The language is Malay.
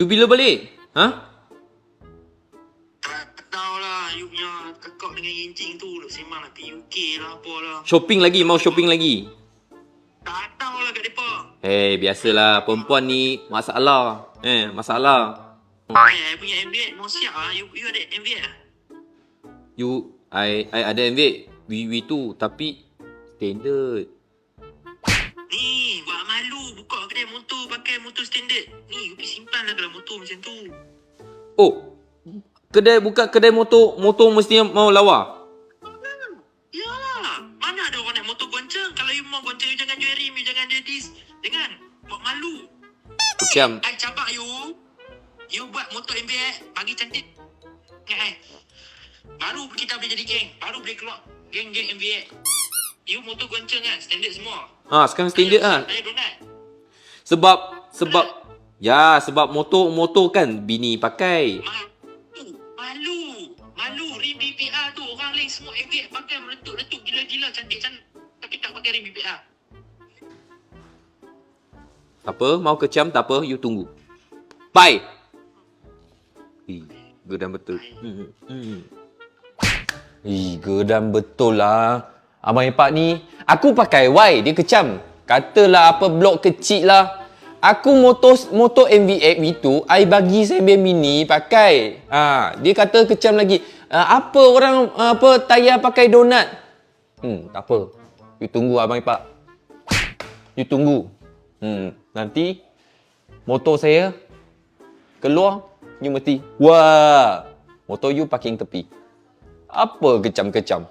You bila balik? Ha? Tak tahu lah, you punya kakak dengan Yencing tu duk sembang nak pergi UK lah, apa lah. Shopping lagi? Mau shopping lagi? Tak tahu lah kat mereka. Biasalah. Perempuan ni masalah. Masalah. I punya MBA mau siap lah. You ada MBA lah? I ada ambil V2 tapi standard. Ni, buat malu buka kedai motor pakai motor standard. Ni, you pergi simpan lah kalau motor macam tu. Oh, buka kedai motor mesti mau lawa. Yalah, mana ada orang naik motor goncang. Kalau you mau goncang, you jangan jual rim, you jangan jual dis. Jangan, buat malu. Macam I cabak you. You buat motor MBA, bagi cantik. Ingat baru kita boleh jadi geng. Baru boleh keluar geng-geng MBA. You motor goncang kan, standard semua. sekarang standard lah. Saya donat. Sebab motor kan bini pakai. Malu rim BPR tu orang lain semua MBA pakai meletup-letup gila-gila cantik-cantik tapi tak pakai rim BPR. Tak apa, mau kecam tak apa, you tunggu. Bye. Gedam betul. Gedam betul lah. Abang Ipak ni, aku pakai Y, dia kecam. Katalah apa blok kecil lah. Aku motor MVX itu, I bagi Sembian Mini pakai. Dia kata kecam lagi. Apa orang tayar pakai donat? Tak apa. You tunggu Abang Ipak. You tunggu. Nanti motor saya keluar, you mesti, wah, motor you parking tepi. Apa kecam-kecam?